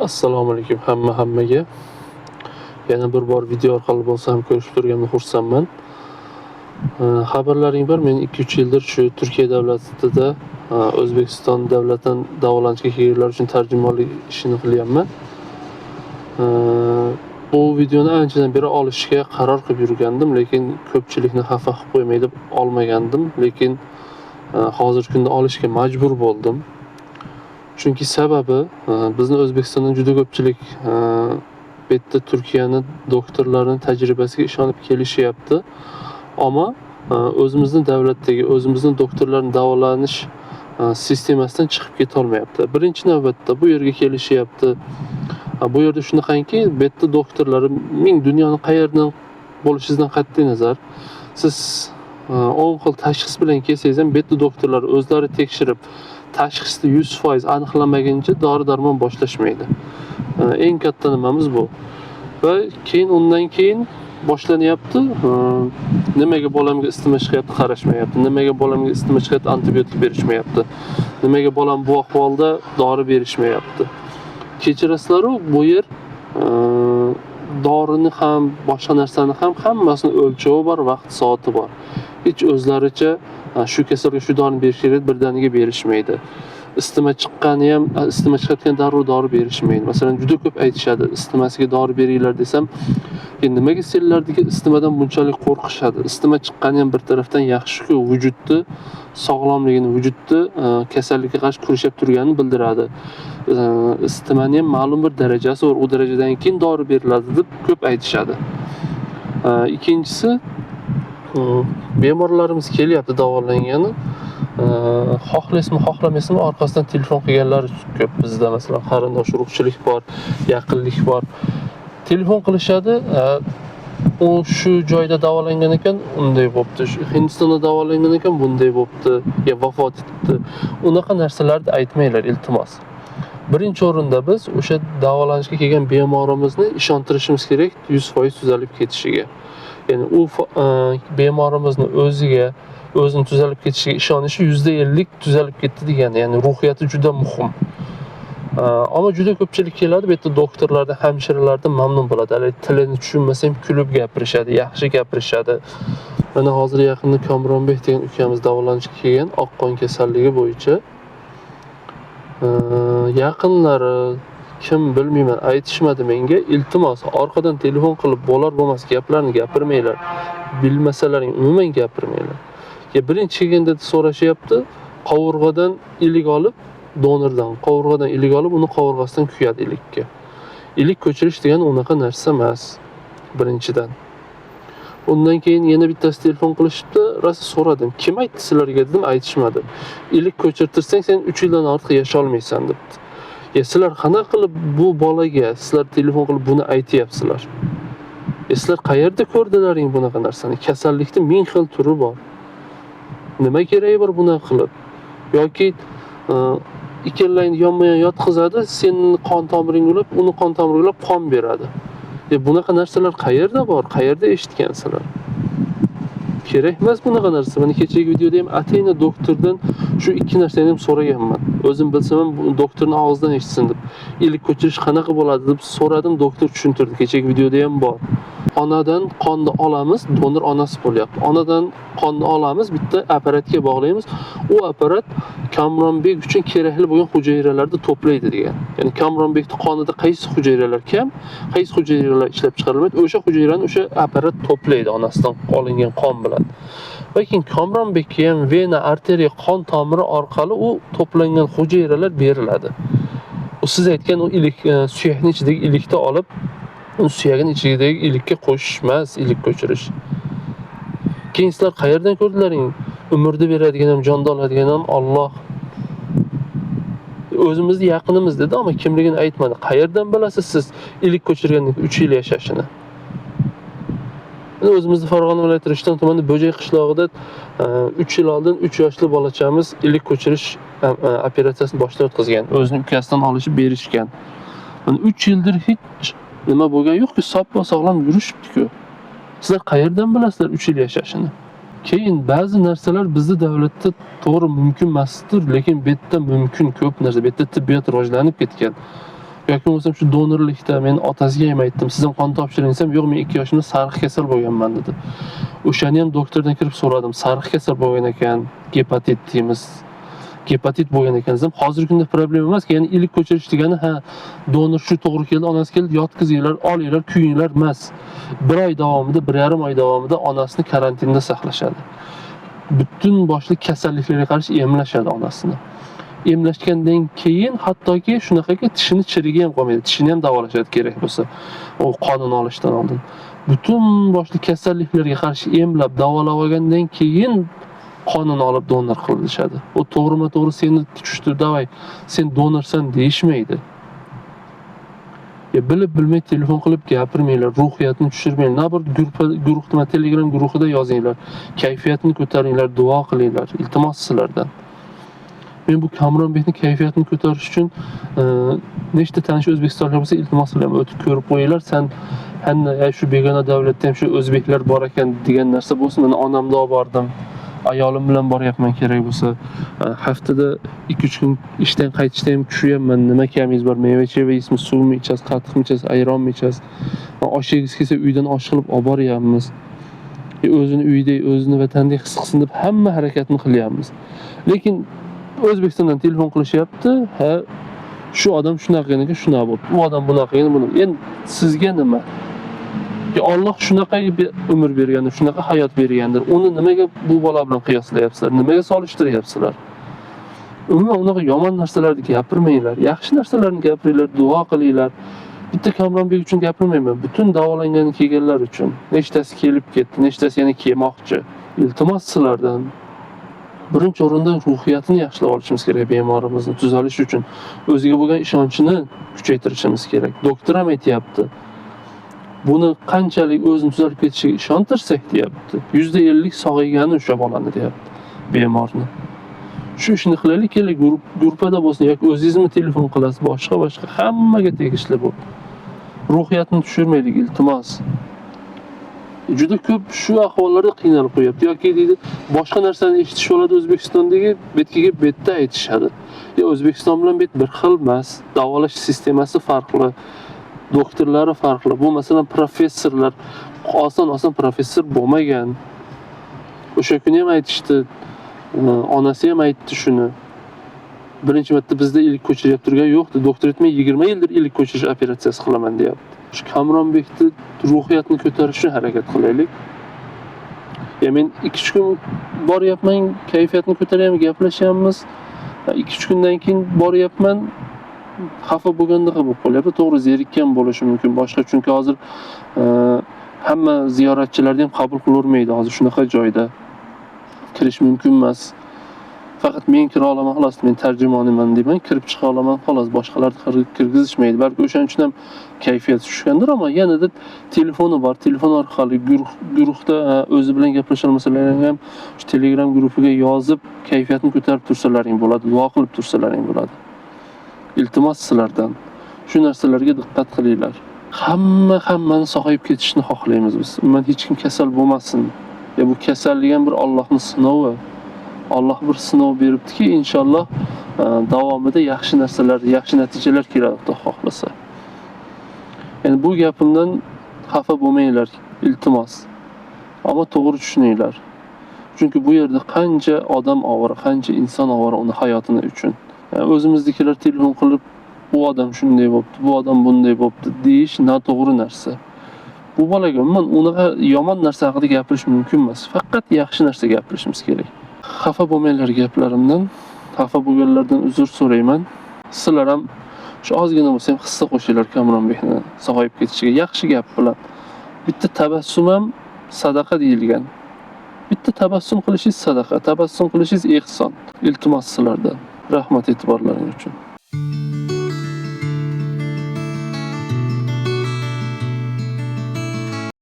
Assalomu alaykum hammaga. Yana bir bor video orqali bo'lsa ham ko'rishib turganimdan xursandman. Xabarlaring bor, men 2-3 yildir shu Turkiya davlatida O'zbekiston davlatidan davolanishga kelganlar uchun tarjimonlik ishini qilyapman. Bu videoni anchadan beri olishga qaror qilib yurgandim, lekin ko'pchilikni xafa qilib qo'ymay deb olmagandim, lekin hozirgi kunda olishga majbur bo'ldim. Chunki sababi bizni O'zbekistondan juda ko'pchilik bu yerda Turkiyani doktorlarining tajribasiga ishonib kelishyapti. Ammo o'zimizning davlatdagi, o'zimizning doktorlarning davolanish sistemasidan chiqib keta olmayapti. Birinchi navbatda bu yerga kelishyapti. Bu yerda shunaqangi, bu yerda doktorlar ming dunyoni qayerdan bo'lishidan qat'iy nazar, siz 10 xil tashxis bilan kelsangiz ham bu yerda doktorlar o'zlari tekshirib tashxisni 100% aniqlamaguncha dori-darmon boshlashmaydi. Eng katta nimamiz bu. Va undan keyin boshlanyapti. Nimaga bolamga isitma chiqyapti qarashmayapti. Nimaga bolamga isitma chiqyapti antibiotik berishmayapti. Nimaga bolam bu ahvolda dori berishmayapti. Kechirasizlar, bu yer dorini ham, boshqa narsani ham hammasini o'lchovi bor, vaqt soati bor. Hech o'zlaricha shu kasalga shu dorini berish kerak, birdaniga berishmaydi. Isitma chiqqani ham, isitma chiqayotgan darrov dori berishmaydi. Masalan, juda ko'p aytishadi, isitmasiga dori beringlar desam, nimaga senlardagi isitmadan bunchalik qo'rqishadi? Isitma chiqqani ham bir tarafdan yaxshi-ku, vujudni sog'lomligini, vujudni kasallikka qarshi kurashib turganini bildiradi. Isitmani ham ma'lum bir darajasi bor, u darajadan keyin dori beriladi deb ko'p aytishadi. Ikkinchisi, bemorlarimiz kelyapti davolangani, xohlaysizmi, xohlamaysizmi orqasidan telefon qilganlar ko'p bizda. Masalan, qarindosh urug'chilik bor, yaqinlik bor. Telefon qilishadi, u shu joyda davolangan ekan, unday bo'pti. Hindistonda davolangan ekan, bunday bo'pti, ya vafot etdi. Unaqa narsalarni aytmanglar, iltimos. Birinchi o'rinda biz o'sha davolanishga kelgan bemorimizni ishontirishimiz kerak 100% tuzalib ketishiga. Ya'ni u bemorimizni o'zini tuzalib ketishiga ishonishi %50 tuzalib ketdi degani, ya'ni ruhiyati juda muhim. Ammo juda ko'pchilik keladi, bu yerda doktorlardan, hamshiralardan mamnun bo'ladi. Hali tilini tushunmasa ham kulib gapirishadi, yaxshi gapirishadi. Mana hozir yaqinda Kamronbek degan ukamiz davolanishga kelgan oqqon kasalligi bo'yicha. Yaqinlari kim bilmayman aytishmadi menga, iltimos orqadan telefon qilib bo'lar-bo'lmas gaplarni gapirmanglar. Bilmasalaring umuman gapirmanglar. Birinchi kelganda so'rashyapti, qovurg'adan ilik olib, donordan qovurg'adan ilik olib, uni qovurg'asidan kuyadi ilikka. Ilik ko'chirish degan unaqa narsa emas, birinchidan. Undan keyin yana bittasi telefon qilishibdi, rosa so'radim. Kim aytdi sizlarga dedim, aytishmadi. Ilik ko'chirtirsang sen 3 yildan ortiq yasha olmaysan debdi. Sizlar qanaqa qilib bu bolaga sizlar telefon qilib buni aytayapsizlar? Sizlar qayerda ko'rdilaring bunaqa narsani? Kasallikning ming xil turi bor. Nima keragi bor buni qilib? Yoki ikkalayni yonma-yon yotqizadi, sening qon tomiring ulab, uni qon tomiri ulab qon beradi. Bunaqa narsalar qayerda bor? Qayerda eshitgansizlar? Kerak emas bunaqa narsa. Mana kechagi videoda ham atayna doktordan shu ikki narsani ham so'raganman. O'zim bilsam ham doktorning og'zidan eshitsin deb. Ilik ko'chirish qanaqa bo'ladi deb so'radim, doktor tushuntirdi. Kechagi videoda ham bor. Onadan qonni olamiz, donor onasi bo'lyapti. Onadan qonni olamiz, bitta apparatga bog'laymiz. U apparat Kamronbek uchun kerakli bo'lgan hujayralarni to'playdi degan. Ya'ni Kamronbekning qonida qaysi hujayralar kam, qaysi hujayralar ishlab chiqarilmaydi, o'sha hujayrani o'sha apparat to'playdi onasidan olingan qon bilan. Lekin Kamronbekka ham vena, arteriya, qon tomiri orqali u to'plangan hujayralar beriladi. U siz aytgan u ilik, suyakning ichidagi ilikni olib, uni suyagini ichidagi ilikka qo'shish emas, ilik ko'chirish. Keyin sizlar qayerdan ko'rdilaring? Umrni beradigan ham, jonni oladigan ham Alloh. O'zimizni yaqinimiz dedi, ammo kimligini aytmadi. Qayerdan bilasiz siz ilik ko'chirgandan 3 yil yashashini? O'zimizni Farg'ona viloyati Rishton tumani Bo'jay qishlog'ida 3 yil oldin 3 yoshli bolachamiz ilik ko'chirish operatsiyasini boshlab o'tkazgan. O'zining ukasidan olishib berishgan. 3 yildir hech nima bo'lgan yo'q-ku, sog'lom yurishibdi-ku. Sizlar qayerdan bilasizlar 3 yil yashashini? Keyin ba'zi narsalar bizning davlatda to'g'ri mumkin emasdir, lekin bu yerda mumkin ko'p narsa. Bu yerda tibbiyot rivojlanib ketgan. yoki bo'lmasam shu donorlikda men otasiga ham aytdim, siz ham qon topshiring desam, yo'q, men 2 yoshimda sariq kasal bo'lganman dedi. O'shani ham doktordan kirib so'radim, sariq kasal bo'lgan ekan, gepatit deymiz. Gepatit bo'lgan ekan desam, hozirgi kunda problem emas, ya'ni ilk ko'chirish degani donor shu to'g'ri keldi, onasi keldi, yotkizinglar, olinglar, kuyinglar emas. 1 oy davomida, 1,5 oy davomida onasini karantinda saqlashadi. Butun boshli kasalliklarga qarshi emlashadi onasini. Emlashgandan keyin hattoki shunaqaki tishini chirigi ham qolmaydi. Tishini ham davolashadi kerak bo'lsa, u qonini olishdan oldin. Butun boshli kasalliklarga qarshi emlab, davolab olgandan keyin qonini olib donor qilishadi. U to'g'rima-to'g'ri seni tushdir, davay, sen donorsan deyishmaydi. Bilib bilmay telefon qilib gapirmanglar, ruhiyatni tushirmanglar. Na bir guruhda, Telegram guruhida yozinglar. Kayfiyatni ko'taringlar, duo qilinglar. Iltimos sizlardan. Men bu Kamronbekning kayfiyatini ko'tarish uchun nechta tanish o'zbekistonliklar bo'lsa, iltimos qilaman, o'tib ko'rib qo'yinglar. Sen shu begona davlatda ham shu o'zbeklar bor ekan degan narsa bo'lsin. Men onamni olib bordim. Ayolim bilan boryapman kerak bo'lsa. Haftada 2-3 kun ishdan qaytishda ham tushyapman. Nima kamingiz bor? Meva-cheva yeysizmi, suvmi ichasiz, qatiqmi ichasiz, ayronmi ichasiz? Osh yegingiz kelsa uydan osh qilib olib boryapmiz. O'zini uydek, o'zini vatandek his qilsin deb hamma harakatni qilyapmiz. Lekin O'zbekistondan telefon qilishyapti. Shu odam shunaqa ekan, shunaqa bo'ldi. Bu odam bunaqa ekan, buni. Endi sizga nima? Alloh shunaqa umr bergandir, shunaqa hayot bergandir. Uni nimaga bu bola bilan qiyoslayapsizlar? Nimaga solishtiryapsizlar? Umuman unaqa yomon narsalarni gapirmanglar. Yaxshi narsalarni gapiringlar, duo qilinglar. Bitta Kamronbek uchun gapirmayman. Butun davolangan kelganlar uchun. Nechtasi kelib ketdi, nechtasi yana kelmoqchi. Iltimos sizlardan. Birinchi o'rinda ruhiyatini yaxshilab olishimiz kerak bemorimizni tuzalish uchun. O'ziga bo'lgan ishonchini kuchaytirishimiz kerak. Doktor ham aytayapti. Buni qanchalik o'zini tuzalib ketishiga ishontirsak deyapti. 50% sog'aygani o'sha bolani deyapti, bemorni. Shu ishni qilaylik, keling, gruppada bo'lsin yoki o'zingizmi telefon qilasiz, boshqa hammaga tegishli bu. Ruhiyatni tushirmaylik, iltimos. Juda ko'p shu ahvollarda qiynalib qo'yapti yoki deydi, boshqa narsani eshitish bo'ladi O'zbekistondagi betkiga betda aytishadi. O'zbekiston bilan bet bir xil emas, davolash sistemasi farqli, doktorlari farqli. Bu masalan professorlar oson professor bo'lmagan. O'sha kuni ham aytishdi, onasi ham aytdi shuni. Birinchi marta bizda ilk ko'chirib turgan yo'qdi. Doktor aytmay 20 yildir ilk ko'chirish operatsiyasi qilaman deyapti. Shu Kamronbekni ruhiyatini ko'tarish uchun harakat qilaylik. Men 2-3 kun boryapman, kayfiyatni ko'taryapman, gaplashyapmiz. 2-3 kundan keyin boryapman, xafa bo'lgandek bo'lib qolyapti. To'g'ri, zerikkan bo'lishi mumkin boshqa, chunki hozir hamma ziyoratchilarni ham qabul qilavermaydi. Hozir shunaqa joyda kirish mumkin emas. Faqat men kira olaman xolos, men tarjimoniman deyman, kirib chiqa olaman xolos, boshqalarni kirgizishmaydi. Balki o'shaning uchun ham kayfiyat tushgandir, ammo yanada telefoni bor, telefon orqali guruhda o'zi bilan gaplasha olmasalaring ham shu Telegram guruhiga yozib kayfiyatni ko'tarib tursalaring bo'ladi, duo qilib tursalaring bo'ladi. Iltimos sizlardan shu narsalarga diqqat qilinglar. Hammani sog'ayib ketishni xohlaymiz biz. Umuman hech kim kasal bo'lmasin. Bu kasallik ham bir Allohning sinovi. Alloh bir sinov beribdiki, inshaalloh davomida yaxshi narsalar, yaxshi natijalar keladi, Xudo xohlasa. Ya'ni bu gapimdan xafa bo'lmanglar, iltimos. Ammo to'g'ri tushuninglar. Chunki bu yerda qancha odam ovora, qancha inson ovora uni hayotini uchun. O'zimizdagilar telefon qilib, bu odam shunday bo'libdi, bu odam bunday bo'libdi deyish noto'g'ri narsa. Bu bolaga umuman unaqa yomon narsa haqida gapirish mumkin emas. Faqat yaxshi narsa gapirishimiz kerak. Xafa bo'lmanglar gaplarimdan. Xafa bo'lganlardan uzr so'rayman. Sizlar ham shu ozgina bo'lsa ham hissa qo'shinglar Kamronbekni sog'ayib ketishiga yaxshi gap bilan. Bitta tabassum ham sadaqa deyilgan. Bitta tabassum qilishingiz sadaqa, tabassum qilishingiz ehson. Iltimos sizlardan. Rahmat e'tiborlaringiz uchun.